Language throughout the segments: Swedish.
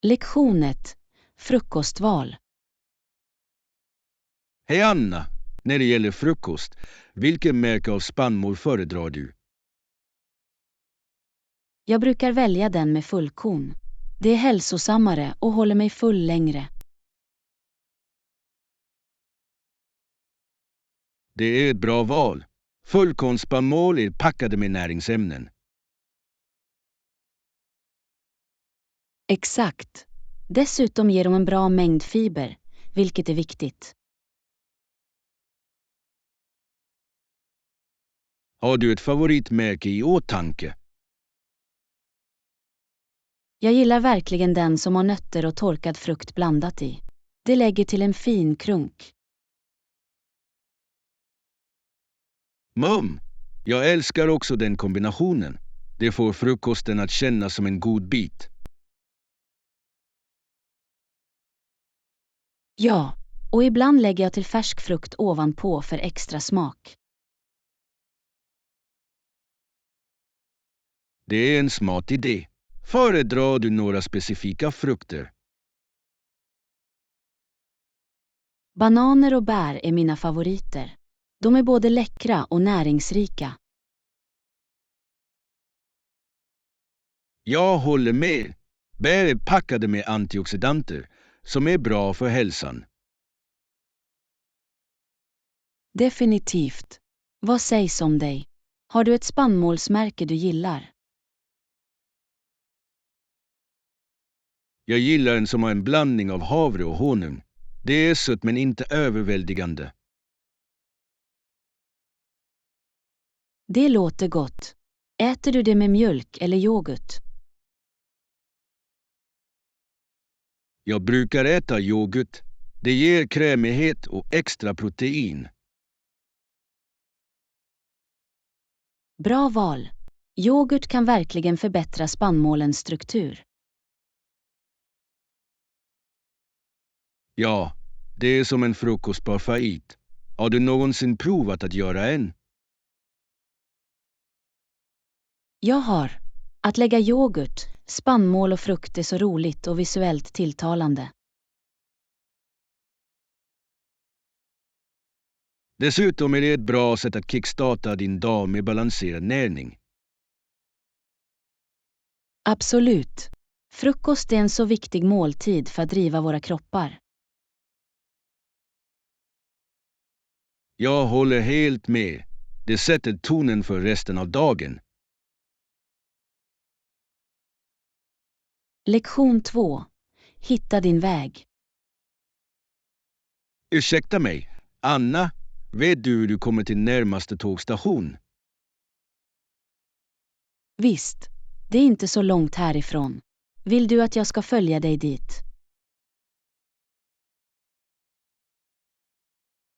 Lektion 1. Frukostval. Hej Anna! När det gäller frukost, vilken märke av spannmål föredrar du? Jag brukar välja den med fullkorn. Det är hälsosammare och håller mig full längre. Det är ett bra val. Fullkornsspannmål är packade med näringsämnen. Exakt. Dessutom ger de en bra mängd fiber, vilket är viktigt. Har du ett favoritmärke i åtanke? Jag gillar verkligen den som har nötter och torkad frukt blandat i. Det lägger till en fin krunk. Jag älskar också den kombinationen. Det får frukosten att kännas som en god bit. Ja, och ibland lägger jag till färsk frukt ovanpå för extra smak. Det är en smart idé. Föredrar du några specifika frukter? Bananer och bär är mina favoriter. De är både läckra och näringsrika. Jag håller med. Bär är packade med antioxidanter som är bra för hälsan. Definitivt. Vad sägs om dig? Har du ett spannmålsmärke du gillar? Jag gillar en som har en blandning av havre och honung. Det är sött men inte överväldigande. Det låter gott. Äter du det med mjölk eller yoghurt? Jag brukar äta yoghurt. Det ger krämighet och extra protein. Bra val. Yoghurt kan verkligen förbättra spannmålens struktur. Ja, det är som en frukostparfait. Har du någonsin provat att göra en? Jag har. Att lägga yoghurt, spannmål och frukt är så roligt och visuellt tilltalande. Dessutom är det ett bra sätt att kickstarta din dag med balanserad näring. Absolut. Frukost är en så viktig måltid för att driva våra kroppar. Jag håller helt med. Det sätter tonen för resten av dagen. Lektion 2. Hitta din väg. Ursäkta mig, Anna, vet du hur du kommer till närmaste tågstation? Visst, det är inte så långt härifrån. Vill du att jag ska följa dig dit?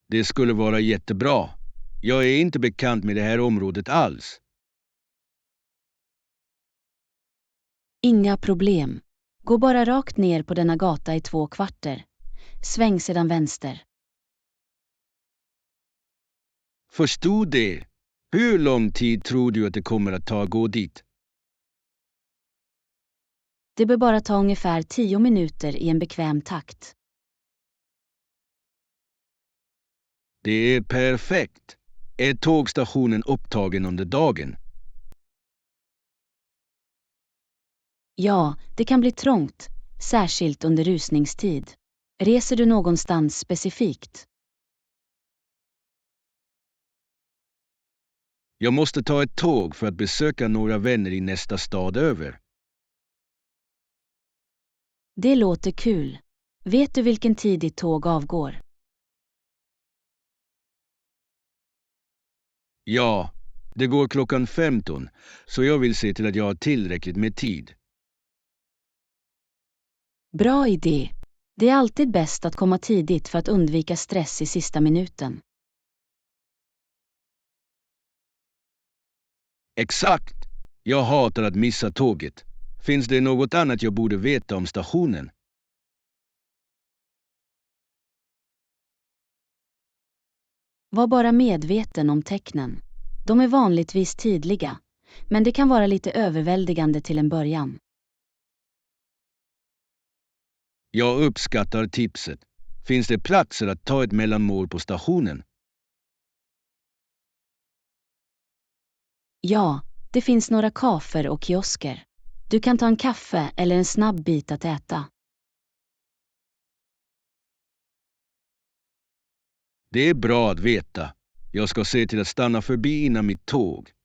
Det skulle vara jättebra. Jag är inte bekant med det här området alls. Inga problem. Gå bara rakt ner på denna gata i 2 kvarter. Sväng sedan vänster. Förstod det. Hur lång tid tror du att det kommer att ta att gå dit? Det bör bara ta ungefär 10 minuter i en bekväm takt. Det är perfekt. Är tågstationen upptagen under dagen? Ja, det kan bli trångt, särskilt under rusningstid. Reser du någonstans specifikt? Jag måste ta ett tåg för att besöka några vänner i nästa stad över. Det låter kul. Vet du vilken tid ditt tåg avgår? Ja, det går klockan 15, så jag vill se till att jag har tillräckligt med tid. Bra idé. Det är alltid bäst att komma tidigt för att undvika stress i sista minuten. Exakt. Jag hatar att missa tåget. Finns det något annat jag borde veta om stationen? Var bara medveten om tecknen. De är vanligtvis tydliga, men det kan vara lite överväldigande till en början. Jag uppskattar tipset. Finns det platser att ta ett mellanmål på stationen? Ja, det finns några kaféer och kiosker. Du kan ta en kaffe eller en snabb bit att äta. Det är bra att veta. Jag ska se till att stanna förbi innan mitt tåg.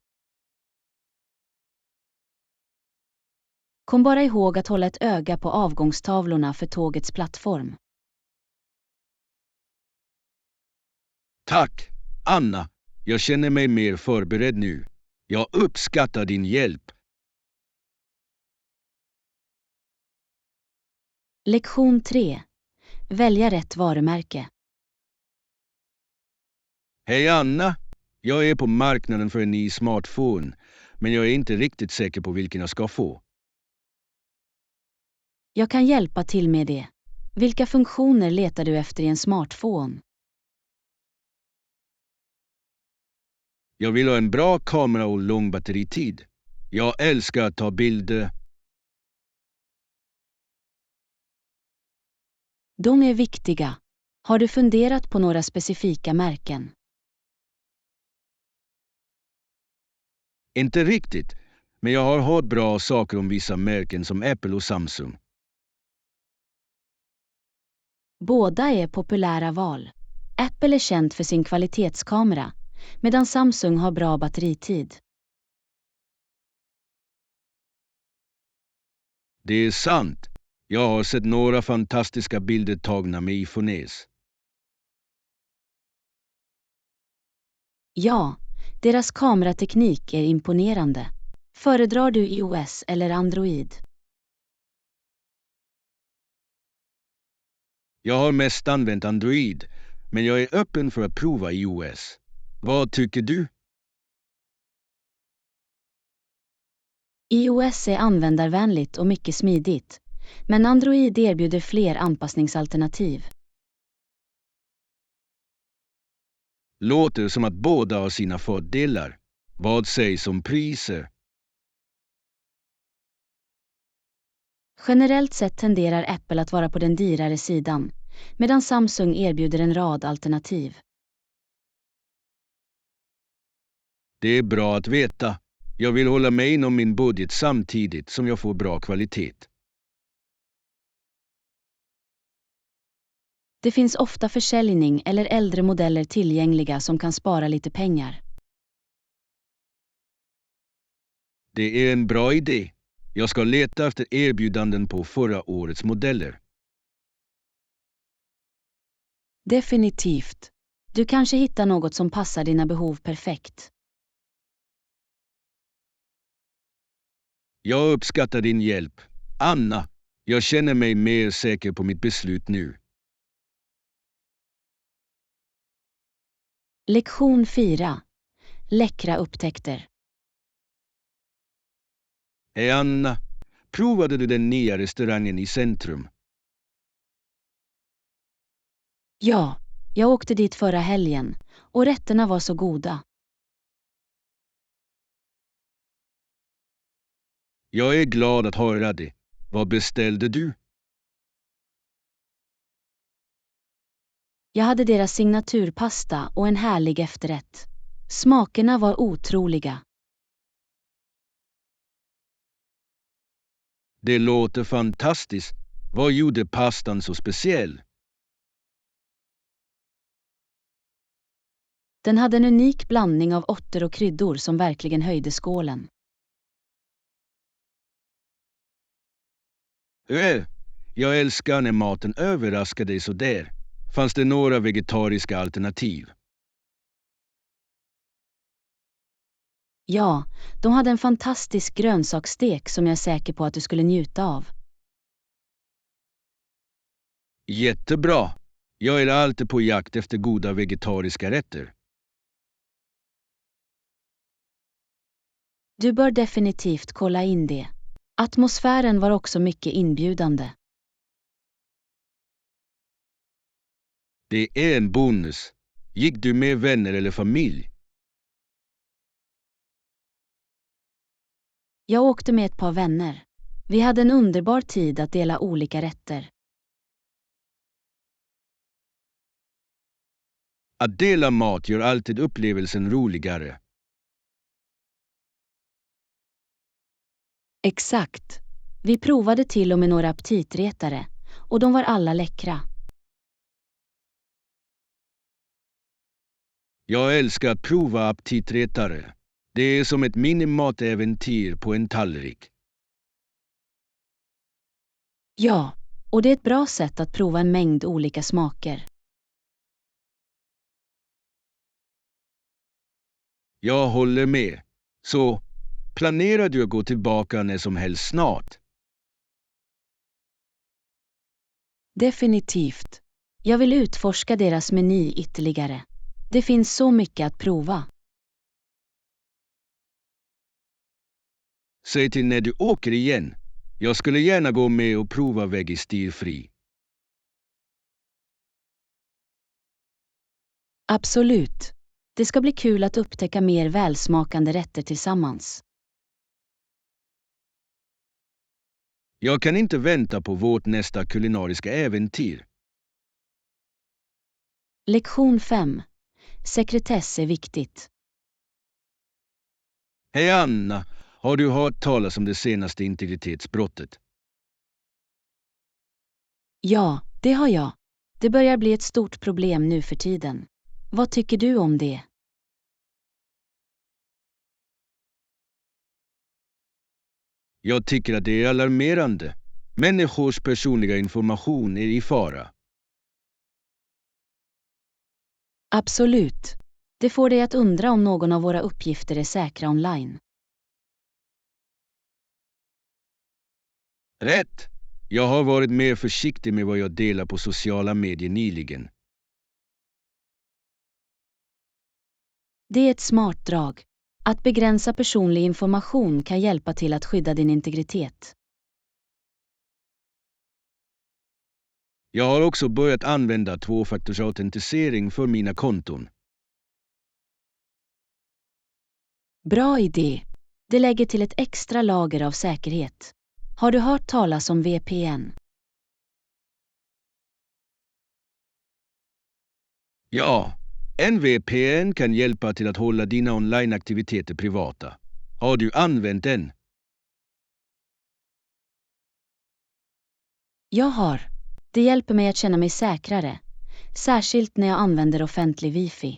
Kom bara ihåg att hålla ett öga på avgångstavlorna för tågets plattform. Tack, Anna. Jag känner mig mer förberedd nu. Jag uppskattar din hjälp. Lektion 3. Välja rätt varumärke. Hej Anna. Jag är på marknaden för en ny smartphone, men jag är inte riktigt säker på vilken jag ska få. Jag kan hjälpa till med det. Vilka funktioner letar du efter i en smartphone? Jag vill ha en bra kamera och lång batteritid. Jag älskar att ta bilder. De är viktiga. Har du funderat på några specifika märken? Inte riktigt, men jag har hört bra saker om vissa märken som Apple och Samsung. Båda är populära val. Apple är känd för sin kvalitetskamera, medan Samsung har bra batteritid. Det är sant. Jag har sett några fantastiska bilder tagna med iPhone S. Ja, deras kamerateknik är imponerande. Föredrar du iOS eller Android? Jag har mest använt Android, men jag är öppen för att prova iOS. Vad tycker du? iOS är användarvänligt och mycket smidigt, men Android erbjuder fler anpassningsalternativ. Låter som att båda har sina fördelar. Vad sägs om priser? Generellt sett tenderar Apple att vara på den dyrare sidan, medan Samsung erbjuder en rad alternativ. Det är bra att veta. Jag vill hålla mig inom min budget samtidigt som jag får bra kvalitet. Det finns ofta försäljning eller äldre modeller tillgängliga som kan spara lite pengar. Det är en bra idé. Jag ska leta efter erbjudanden på förra årets modeller. Definitivt. Du kanske hittar något som passar dina behov perfekt. Jag uppskattar din hjälp. Anna, jag känner mig mer säker på mitt beslut nu. Lektion 4. Läckra upptäckter. Hej Anna, provade du den nya restaurangen i centrum? Ja, jag åkte dit förra helgen och rätterna var så goda. Jag är glad att höra det. Vad beställde du? Jag hade deras signaturpasta och en härlig efterrätt. Smakerna var otroliga. Det låter fantastiskt. Vad gjorde pastan så speciell? Den hade en unik blandning av örter och kryddor som verkligen höjde skålen. Jag älskar när maten överraskar dig så där. Fanns det några vegetariska alternativ? Ja, de hade en fantastisk grönsaksstek som jag är säker på att du skulle njuta av. Jättebra. Jag är alltid på jakt efter goda vegetariska rätter. Du bör definitivt kolla in det. Atmosfären var också mycket inbjudande. Det är en bonus. Gick du med vänner eller familj? Jag åkte med ett par vänner. Vi hade en underbar tid att dela olika rätter. Att dela mat gör alltid upplevelsen roligare. Exakt. Vi provade till och med några aptitretare, och de var alla läckra. Jag älskar att prova aptitretare. Det är som ett minimatäventyr på en tallrik. Ja, och det är ett bra sätt att prova en mängd olika smaker. Jag håller med. Så, planerar du att gå tillbaka när som helst snart? Definitivt. Jag vill utforska deras meny ytterligare. Det finns så mycket att prova. Säg till när du åker igen. Jag skulle gärna gå med och prova vegetarianfri. Absolut. Det ska bli kul att upptäcka mer välsmakande rätter tillsammans. Jag kan inte vänta på vårt nästa kulinariska äventyr. Lektion 5. Sekretess är viktigt. Hej Anna, har du hört talas om det senaste integritetsbrottet? Ja, det har jag. Det börjar bli ett stort problem nu för tiden. Vad tycker du om det? Jag tycker att det är alarmerande. Människors personliga information är i fara. Absolut. Det får dig att undra om någon av våra uppgifter är säkra online. Rätt! Jag har varit mer försiktig med vad jag delar på sociala medier nyligen. Det är ett smart drag. Att begränsa personlig information kan hjälpa till att skydda din integritet. Jag har också börjat använda tvåfaktorsautentisering för mina konton. Bra idé. Det lägger till ett extra lager av säkerhet. Har du hört talas om VPN? Ja, en VPN kan hjälpa till att hålla dina onlineaktiviteter privata. Har du använt den? Jag har. Det hjälper mig att känna mig säkrare, särskilt när jag använder offentlig wifi.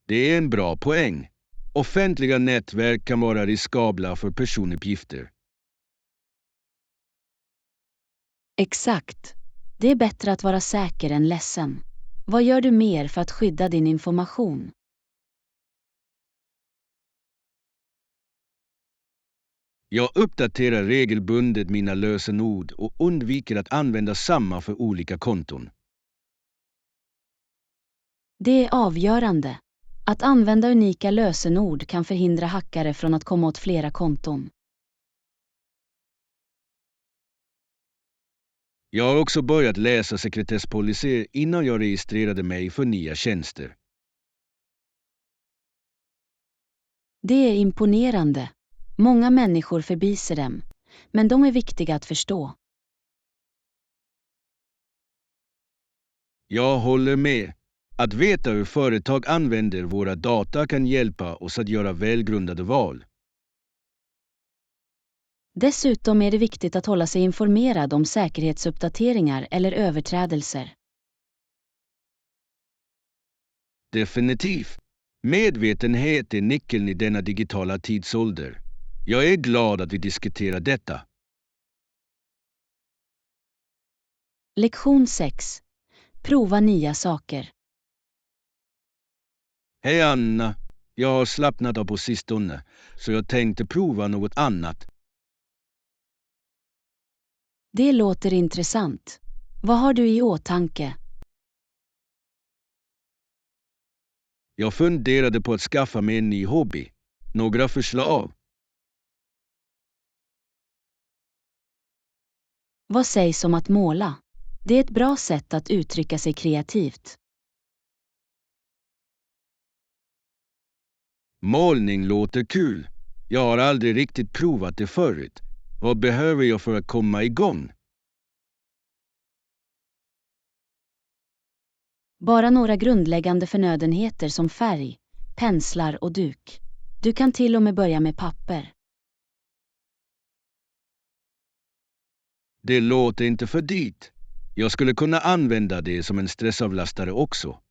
Det är en bra poäng. Offentliga nätverk kan vara riskabla för personuppgifter. Exakt. Det är bättre att vara säker än ledsen. Vad gör du mer för att skydda din information? Jag uppdaterar regelbundet mina lösenord och undviker att använda samma för olika konton. Det är avgörande. Att använda unika lösenord kan förhindra hackare från att komma åt flera konton. Jag har också börjat läsa sekretesspolicyer innan jag registrerade mig för nya tjänster. Det är imponerande. Många människor förbiser dem, men de är viktiga att förstå. Jag håller med. Att veta hur företag använder våra data kan hjälpa oss att göra välgrundade val. Dessutom är det viktigt att hålla sig informerad om säkerhetsuppdateringar eller överträdelser. Definitivt. Medvetenhet är nyckeln i denna digitala tidsålder. Jag är glad att vi diskuterar detta. Lektion 6. Prova nya saker. Hej Anna, jag har slappnat av på sistone, så jag tänkte prova något annat. Det låter intressant. Vad har du i åtanke? Jag funderade på att skaffa mig en ny hobby. Några förslag? Vad sägs om att måla? Det är ett bra sätt att uttrycka sig kreativt. Målning låter kul. Jag har aldrig riktigt provat det förut. Vad behöver jag för att komma igång? Bara några grundläggande förnödenheter som färg, penslar och duk. Du kan till och med börja med papper. Det låter inte för dyrt. Jag skulle kunna använda det som en stressavlastare också.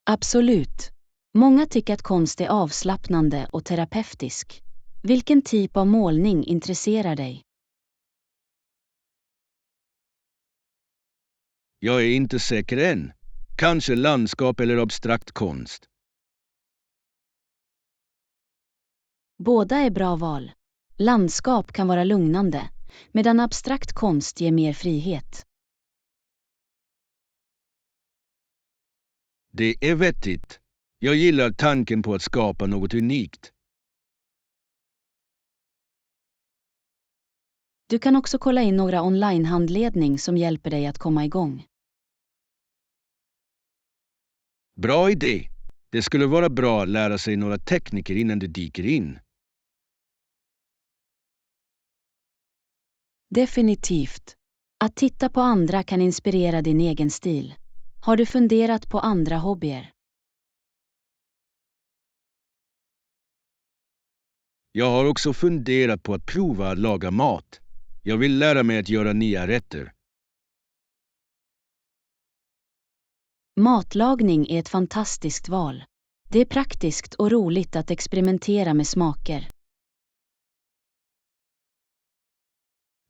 Absolut. Många tycker att konst är avslappnande och terapeutisk. Vilken typ av målning intresserar dig? Jag är inte säker än. Kanske landskap eller abstrakt konst. Båda är bra val. Landskap kan vara lugnande, medan abstrakt konst ger mer frihet. Det är vettigt. Jag gillar tanken på att skapa något unikt. Du kan också kolla in några onlinehandledning som hjälper dig att komma igång. Bra idé. Det skulle vara bra att lära sig några tekniker innan du dyker in. Definitivt. Att titta på andra kan inspirera din egen stil. Har du funderat på andra hobbyer? Jag har också funderat på att prova att laga mat. Jag vill lära mig att göra nya rätter. Matlagning är ett fantastiskt val. Det är praktiskt och roligt att experimentera med smaker.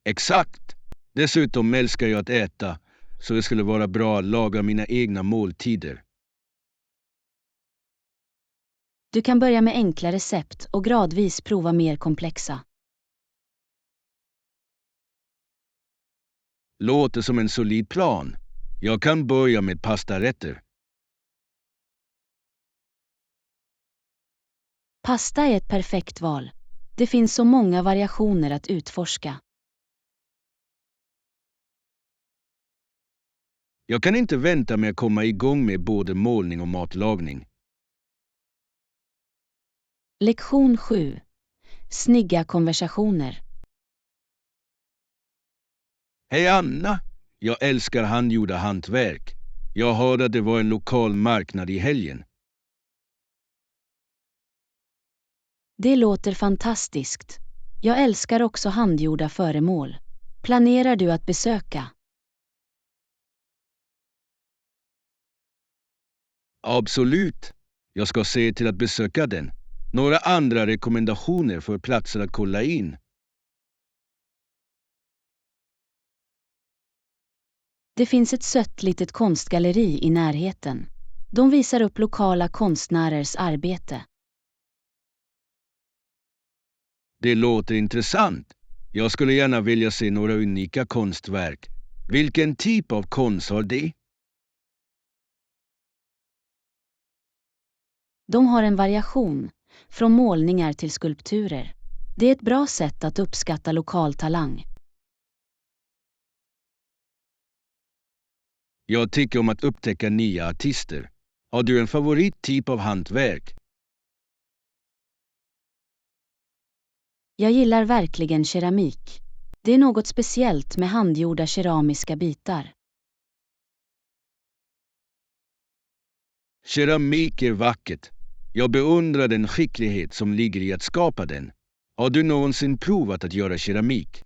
Exakt. Dessutom älskar jag att äta, så det skulle vara bra att laga mina egna måltider. Du kan börja med enkla recept och gradvis prova mer komplexa. Låter som en solid plan. Jag kan börja med pastarätter. Pasta är ett perfekt val. Det finns så många variationer att utforska. Jag kan inte vänta med att komma igång med både målning och matlagning. Lektion 7. Snygga konversationer. Hej Anna! Jag älskar handgjorda hantverk. Jag hörde att det var en lokal marknad i helgen. Det låter fantastiskt. Jag älskar också handgjorda föremål. Planerar du att besöka? Absolut. Jag ska se till att besöka den. Några andra rekommendationer för platser att kolla in. Det finns ett sött litet konstgalleri i närheten. De visar upp lokala konstnärers arbete. Det låter intressant. Jag skulle gärna vilja se några unika konstverk. Vilken typ av konst har de? De har en variation, från målningar till skulpturer. Det är ett bra sätt att uppskatta lokal talang. Jag tycker om att upptäcka nya artister. Har du en favorittyp av hantverk? Jag gillar verkligen keramik. Det är något speciellt med handgjorda keramiska bitar. Keramik är vackert. Jag beundrar den skicklighet som ligger i att skapa den. Har du någonsin provat att göra keramik?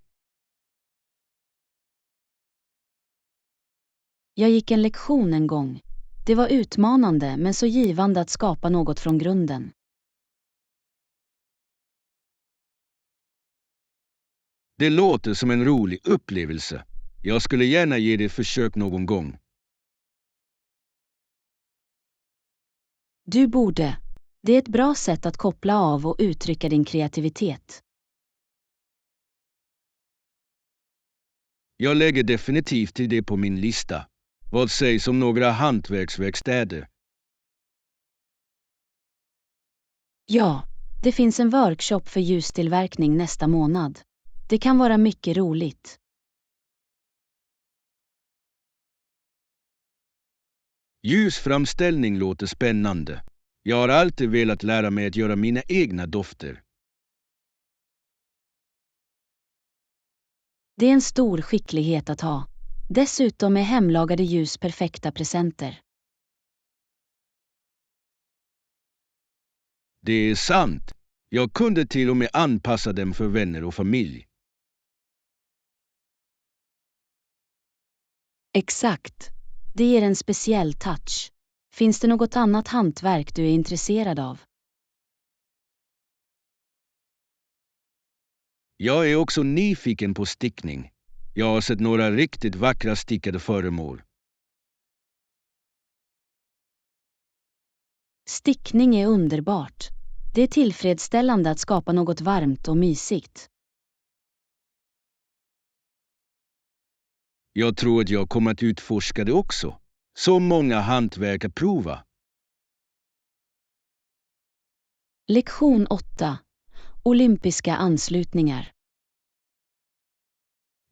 Jag gick en lektion en gång. Det var utmanande men så givande att skapa något från grunden. Det låter som en rolig upplevelse. Jag skulle gärna ge det ett försök någon gång. Du borde. Det är ett bra sätt att koppla av och uttrycka din kreativitet. Jag lägger definitivt till det på min lista. Vad sägs om några hantverksverkstäder? Ja, det finns en workshop för ljustillverkning nästa månad. Det kan vara mycket roligt. Ljusframställning låter spännande. Jag har alltid velat lära mig att göra mina egna dofter. Det är en stor skicklighet att ha. Dessutom är hemlagade ljus perfekta presenter. Det är sant. Jag kunde till och med anpassa dem för vänner och familj. Exakt. Det ger en speciell touch. Finns det något annat hantverk du är intresserad av? Jag är också nyfiken på stickning. Jag har sett några riktigt vackra stickade föremål. Stickning är underbart. Det är tillfredsställande att skapa något varmt och mysigt. Jag tror att jag kommer att utforska det också. Så många hantverk att prova. Lektion 8. Olympiska anslutningar.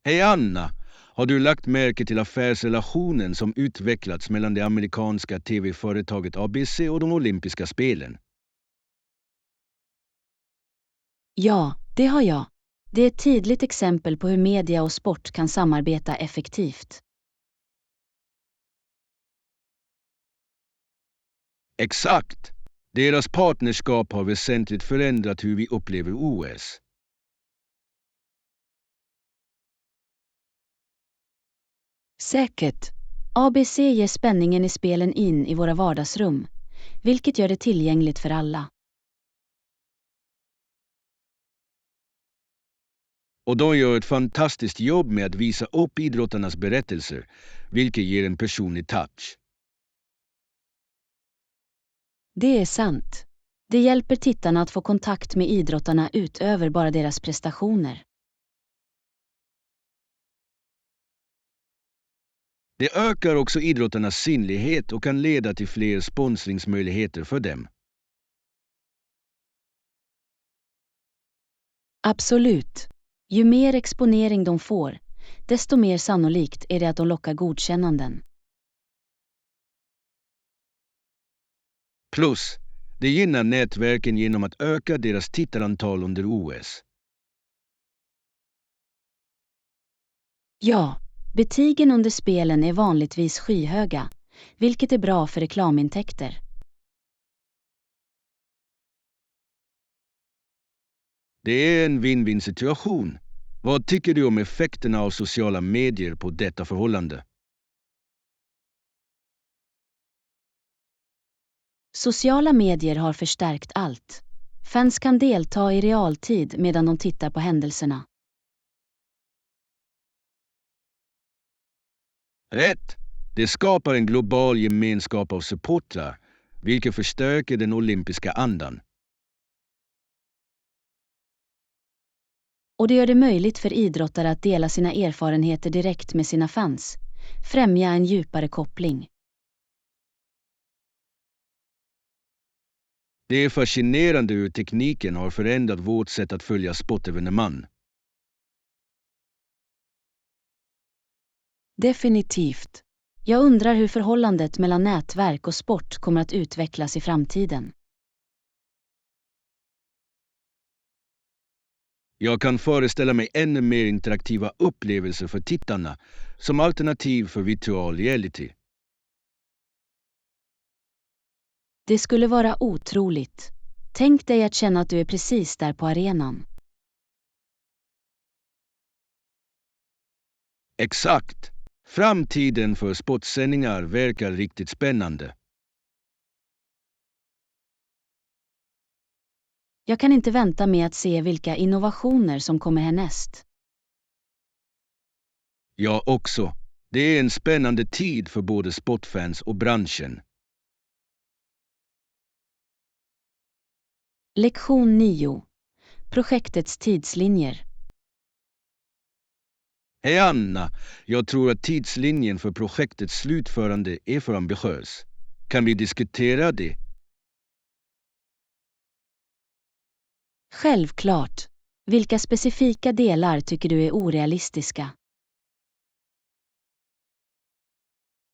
Hej Anna! Har du lagt märke till affärsrelationen som utvecklats mellan det amerikanska tv-företaget ABC och de olympiska spelen? Ja, det har jag. Det är ett tydligt exempel på hur media och sport kan samarbeta effektivt. Exakt! Deras partnerskap har väsentligt förändrat hur vi upplever OS. Säkert. ABC ger spänningen i spelen in i våra vardagsrum, vilket gör det tillgängligt för alla. Och de gör ett fantastiskt jobb med att visa upp idrottarnas berättelser, vilket ger en personlig touch. Det är sant. Det hjälper tittarna att få kontakt med idrottarna utöver bara deras prestationer. Det ökar också idrottarnas synlighet och kan leda till fler sponsringsmöjligheter för dem. Absolut. Ju mer exponering de får, desto mer sannolikt är det att de lockar godkännanden. Plus, det gynnar nätverken genom att öka deras tittarantal under OS. Ja, betygen under spelen är vanligtvis skyhöga, vilket är bra för reklamintäkter. Det är en win-win situation. Vad tycker du om effekterna av sociala medier på detta förhållande? Sociala medier har förstärkt allt. Fans kan delta i realtid medan de tittar på händelserna. Rätt! Det skapar en global gemenskap av supportrar, vilket förstärker den olympiska andan. Och det gör det möjligt för idrottare att dela sina erfarenheter direkt med sina fans, främja en djupare koppling. Det är fascinerande hur tekniken har förändrat vårt sätt att följa sportevenemang. Definitivt. Jag undrar hur förhållandet mellan nätverk och sport kommer att utvecklas i framtiden. Jag kan föreställa mig ännu mer interaktiva upplevelser för tittarna som alternativ för virtual reality. Det skulle vara otroligt. Tänk dig att känna att du är precis där på arenan. Exakt! Framtiden för sportsändningar verkar riktigt spännande. Jag kan inte vänta med att se vilka innovationer som kommer härnäst. Jag också. Det är en spännande tid för både sportfans och branschen. Lektion 9. Projektets tidslinjer. Hej Anna, jag tror att tidslinjen för projektets slutförande är för ambitiös. Kan vi diskutera det? Självklart. Vilka specifika delar tycker du är orealistiska?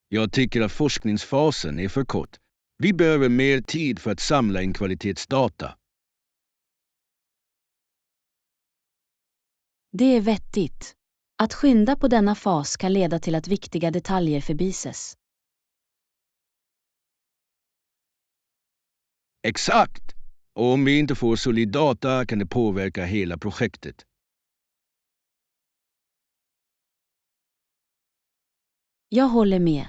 Jag tycker att forskningsfasen är för kort. Vi behöver mer tid för att samla in kvalitetsdata. Det är vettigt. Att skynda på denna fas kan leda till att viktiga detaljer förbises. Exakt! Och om vi inte får solid data kan det påverka hela projektet. Jag håller med.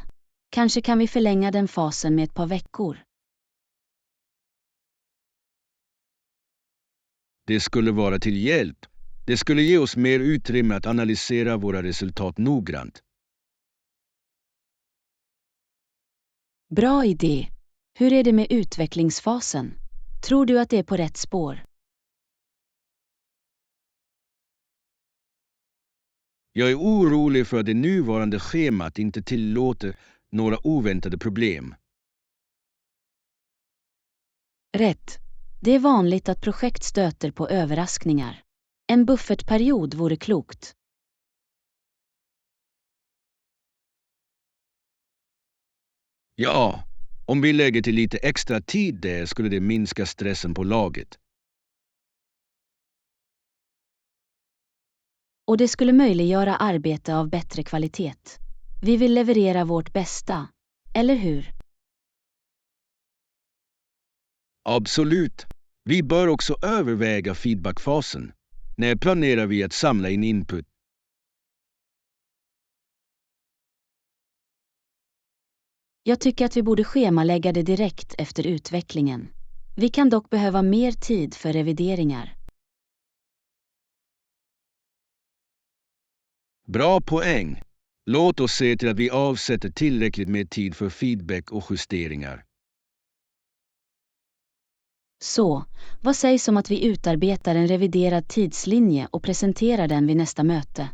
Kanske kan vi förlänga den fasen med ett par veckor. Det skulle vara till hjälp. Det skulle ge oss mer utrymme att analysera våra resultat noggrant. Bra idé. Hur är det med utvecklingsfasen? Tror du att det är på rätt spår? Jag är orolig för att det nuvarande schemat inte tillåter några oväntade problem. Rätt. Det är vanligt att projekt stöter på överraskningar. En buffertperiod vore klokt. Ja, om vi lägger till lite extra tid där skulle det minska stressen på laget. Och det skulle möjliggöra arbete av bättre kvalitet. Vi vill leverera vårt bästa, eller hur? Absolut. Vi bör också överväga feedbackfasen. När planerar vi att samla in input? Jag tycker att vi borde schemalägga det direkt efter utvecklingen. Vi kan dock behöva mer tid för revideringar. Bra poäng. Låt oss se till att vi avsätter tillräckligt med tid för feedback och justeringar. Så, vad sägs om att vi utarbetar en reviderad tidslinje och presenterar den vid nästa möte?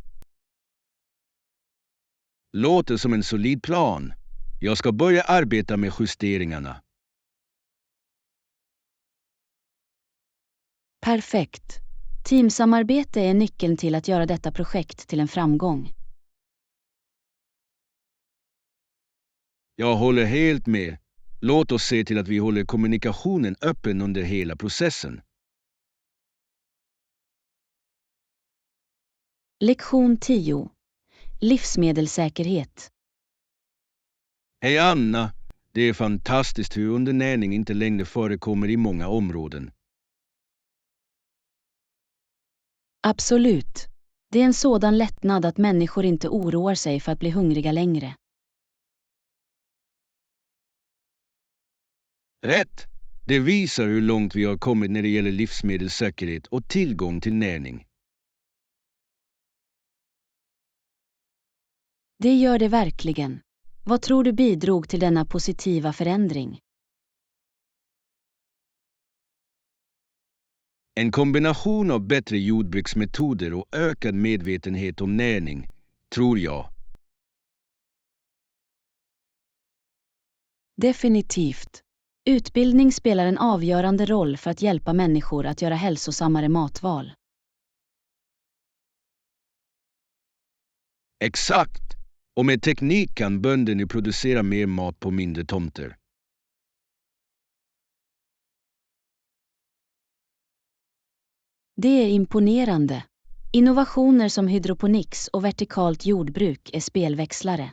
Låter som en solid plan. Jag ska börja arbeta med justeringarna. Perfekt. Teamsamarbete är nyckeln till att göra detta projekt till en framgång. Jag håller helt med. Låt oss se till att vi håller kommunikationen öppen under hela processen. Lektion 10. Livsmedelssäkerhet. Hej Anna! Det är fantastiskt hur undernäring inte längre förekommer i många områden. Absolut. Det är en sådan lättnad att människor inte oroar sig för att bli hungriga längre. Rätt! Det visar hur långt vi har kommit när det gäller livsmedelssäkerhet och tillgång till näring. Det gör det verkligen. Vad tror du bidrog till denna positiva förändring? En kombination av bättre jordbruksmetoder och ökad medvetenhet om näring, tror jag. Definitivt. Utbildning spelar en avgörande roll för att hjälpa människor att göra hälsosammare matval. Exakt! Och med teknik kan bönder nu producera mer mat på mindre tomter. Det är imponerande. Innovationer som hydroponics och vertikalt jordbruk är spelväxlare.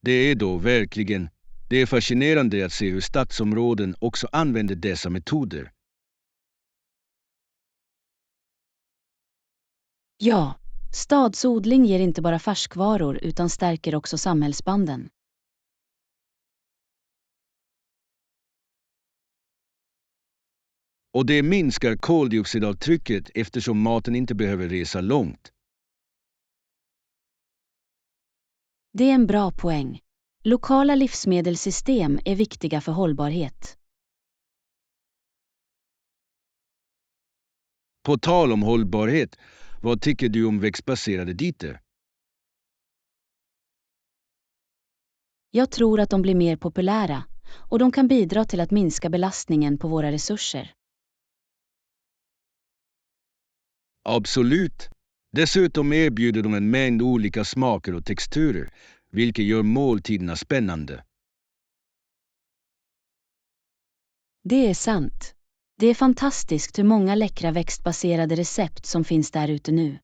Det är då verkligen. Det är fascinerande att se hur stadsområden också använder dessa metoder. Ja, stadsodling ger inte bara färskvaror utan stärker också samhällsbanden. Och det minskar koldioxidavtrycket eftersom maten inte behöver resa långt. Det är en bra poäng. Lokala livsmedelssystem är viktiga för hållbarhet. På tal om hållbarhet, vad tycker du om växtbaserade dieter? Jag tror att de blir mer populära och de kan bidra till att minska belastningen på våra resurser. Absolut. Dessutom erbjuder de en mängd olika smaker och texturer, vilket gör måltiderna spännande. Det är sant. Det är fantastiskt hur många läckra växtbaserade recept som finns där ute nu.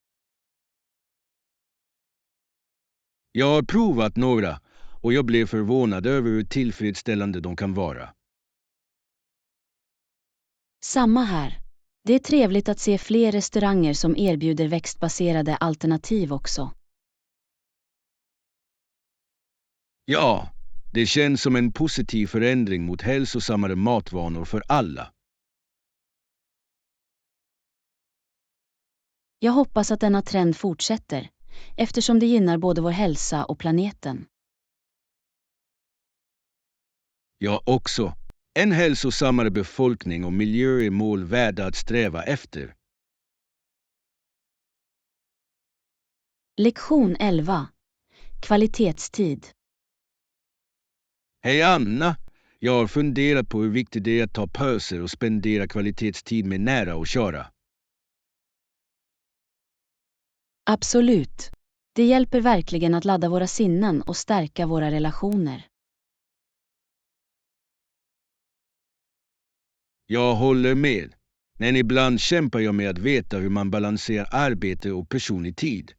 Jag har provat några och jag blev förvånad över hur tillfredsställande de kan vara. Samma här. Det är trevligt att se fler restauranger som erbjuder växtbaserade alternativ också. Ja, det känns som en positiv förändring mot hälsosammare matvanor för alla. Jag hoppas att denna trend fortsätter, eftersom det gynnar både vår hälsa och planeten. Jag också. En hälsosammare befolkning och miljö är mål värda att sträva efter. Lektion 11. Kvalitetstid. Hej Anna! Jag har funderat på hur viktigt det är att ta pauser och spendera kvalitetstid med nära och kära. Absolut. Det hjälper verkligen att ladda våra sinnen och stärka våra relationer. Jag håller med. Men ibland kämpar jag med att veta hur man balanserar arbete och personlig tid.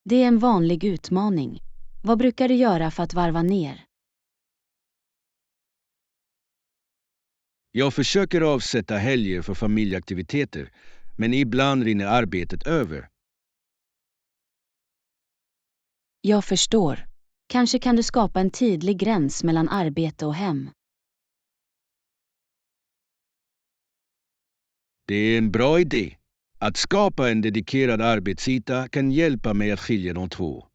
Det är en vanlig utmaning. Vad brukar du göra för att varva ner? Jag försöker avsätta helger för familjeaktiviteter, men ibland rinner arbetet över. Jag förstår. Kanske kan du skapa en tydlig gräns mellan arbete och hem. Det är en bra idé. Att skapa en dedikerad arbetsyta kan hjälpa mig att skilja de två.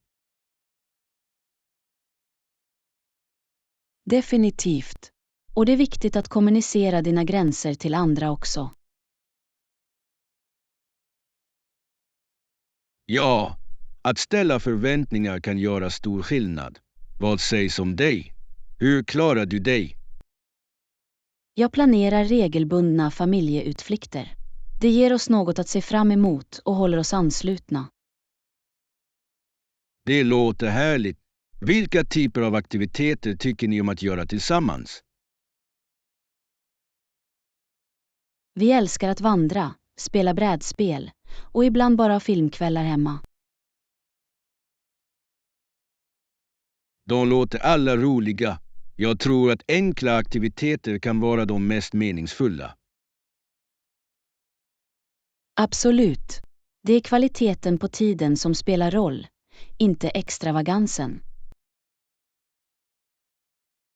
Definitivt. Och det är viktigt att kommunicera dina gränser till andra också. Ja, att ställa förväntningar kan göra stor skillnad. Vad sägs om dig? Hur klarar du dig? Jag planerar regelbundna familjeutflykter. Det ger oss något att se fram emot och håller oss anslutna. Det låter härligt. Vilka typer av aktiviteter tycker ni om att göra tillsammans? Vi älskar att vandra, spela brädspel och ibland bara ha filmkvällar hemma. De låter alla roliga. Jag tror att enkla aktiviteter kan vara de mest meningsfulla. Absolut. Det är kvaliteten på tiden som spelar roll, inte extravagansen.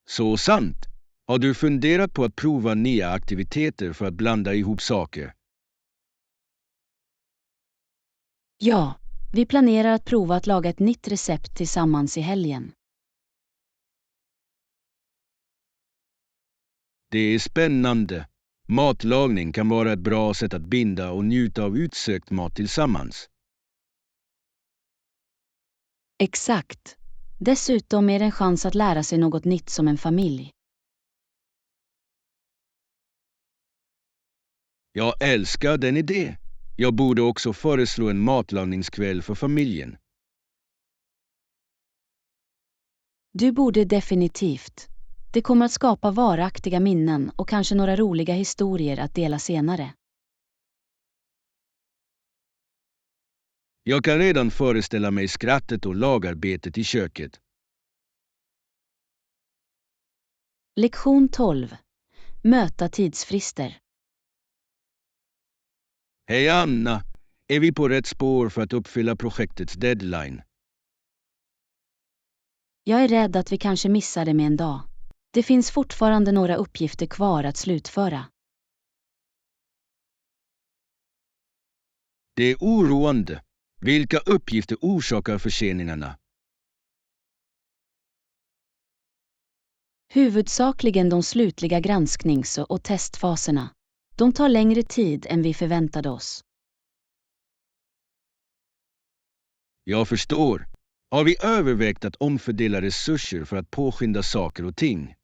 Så sant. Har du funderat på att prova nya aktiviteter för att blanda ihop saker? Ja, vi planerar att prova att laga ett nytt recept tillsammans i helgen. Det är spännande. Matlagning kan vara ett bra sätt att binda och njuta av utsökt mat tillsammans. Exakt. Dessutom är det en chans att lära sig något nytt som en familj. Jag älskar den idén. Jag borde också föreslå en matlagningskväll för familjen. Du borde definitivt. Det kommer att skapa varaktiga minnen och kanske några roliga historier att dela senare. Jag kan redan föreställa mig skrattet och lagarbetet i köket. Lektion 12. Möta tidsfrister. Hej Anna! Är vi på rätt spår för att uppfylla projektets deadline? Jag är rädd att vi kanske missar det med en dag. Det finns fortfarande några uppgifter kvar att slutföra. Det är oroande. Vilka uppgifter orsakar förseningarna? Huvudsakligen de slutliga gransknings- och testfaserna. De tar längre tid än vi förväntade oss. Jag förstår. Har vi övervägt att omfördela resurser för att påskynda saker och ting?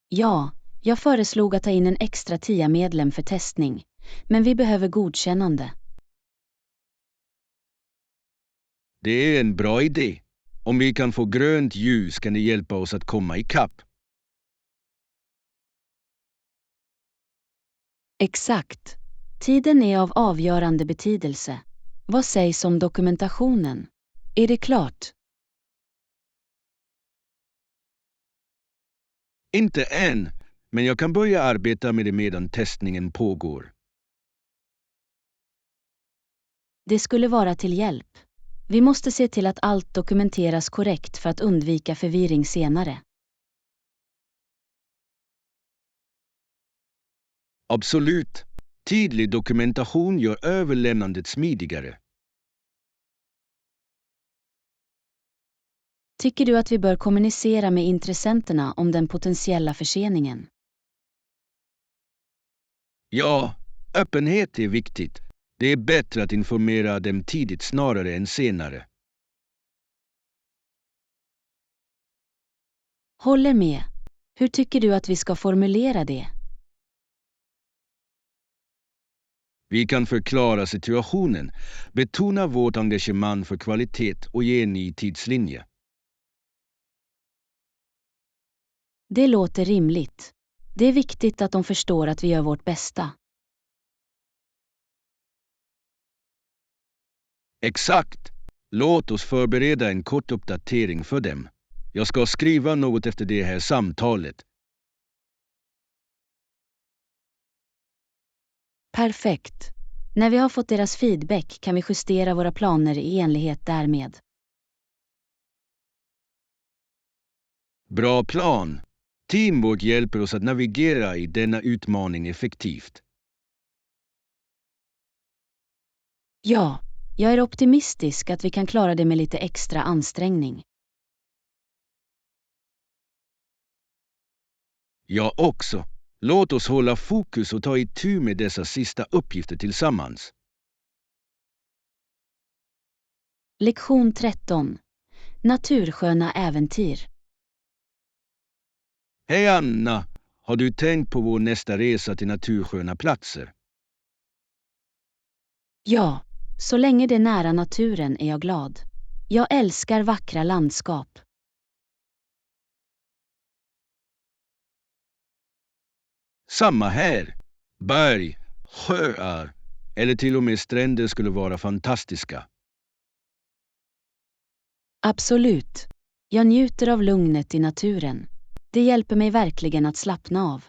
Ja, jag föreslog att ta in en extra TIA-medlem för testning, men vi behöver godkännande. Det är en bra idé. Om vi kan få grönt ljus kan det hjälpa oss att komma ikapp. Exakt. Tiden är av avgörande betydelse. Vad sägs om dokumentationen? Är det klart? Inte än, men jag kan börja arbeta med det medan testningen pågår. Det skulle vara till hjälp. Vi måste se till att allt dokumenteras korrekt för att undvika förvirring senare. Absolut. Tydlig dokumentation gör överlämnandet smidigare. Tycker du att vi bör kommunicera med intressenterna om den potentiella förseningen? Ja, öppenhet är viktigt. Det är bättre att informera dem tidigt snarare än senare. Håller med. Hur tycker du att vi ska formulera det? Vi kan förklara situationen, betona vårt engagemang för kvalitet och ge en ny tidslinje. Det låter rimligt. Det är viktigt att de förstår att vi gör vårt bästa. Exakt. Låt oss förbereda en kort uppdatering för dem. Jag ska skriva något efter det här samtalet. Perfekt. När vi har fått deras feedback kan vi justera våra planer i enlighet därmed. Bra plan. Teamwork hjälper oss att navigera i denna utmaning effektivt. Ja, jag är optimistisk att vi kan klara det med lite extra ansträngning. Jag också. Låt oss hålla fokus och ta itu med dessa sista uppgifter tillsammans. Lektion 13. Natursköna äventyr. Hej Anna! Har du tänkt på vår nästa resa till natursköna platser? Ja, så länge det är nära naturen är jag glad. Jag älskar vackra landskap. Samma här. Berg, sjöar eller till och med stränder skulle vara fantastiska. Absolut. Jag njuter av lugnet i naturen. Det hjälper mig verkligen att slappna av.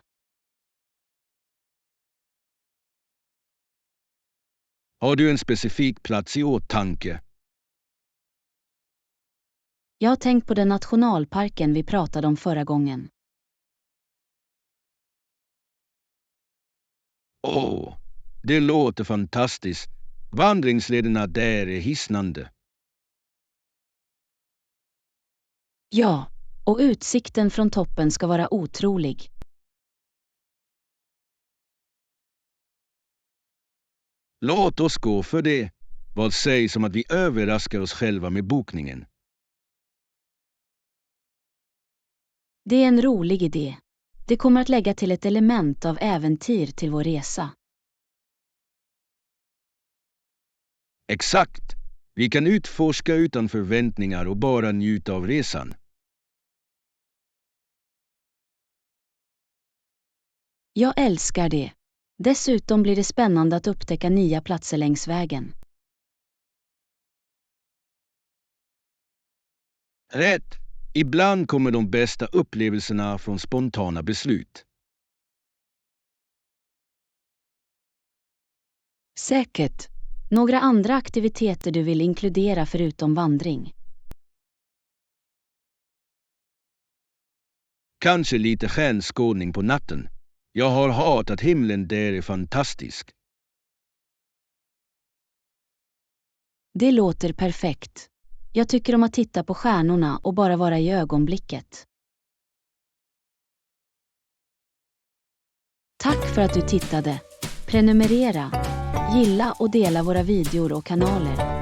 Har du en specifik plats i åtanke? Jag har tänkt på den nationalparken vi pratade om förra gången. Åh, det låter fantastiskt. Vandringslederna där är hisnande. Ja, och utsikten från toppen ska vara otrolig. Låt oss gå för det. Vad sägs om att vi överraskar oss själva med bokningen? Det är en rolig idé. Det kommer att lägga till ett element av äventyr till vår resa. Exakt. Vi kan utforska utan förväntningar och bara njuta av resan. Jag älskar det. Dessutom blir det spännande att upptäcka nya platser längs vägen. Rätt. Ibland kommer de bästa upplevelserna från spontana beslut. Säkert. Några andra aktiviteter du vill inkludera förutom vandring? Kanske lite stjärnskådning på natten. Jag har hört att himlen där är fantastisk. Det låter perfekt. Jag tycker om att titta på stjärnorna och bara vara i ögonblicket. Tack för att du tittade. Prenumerera, gilla och dela våra videor och kanaler.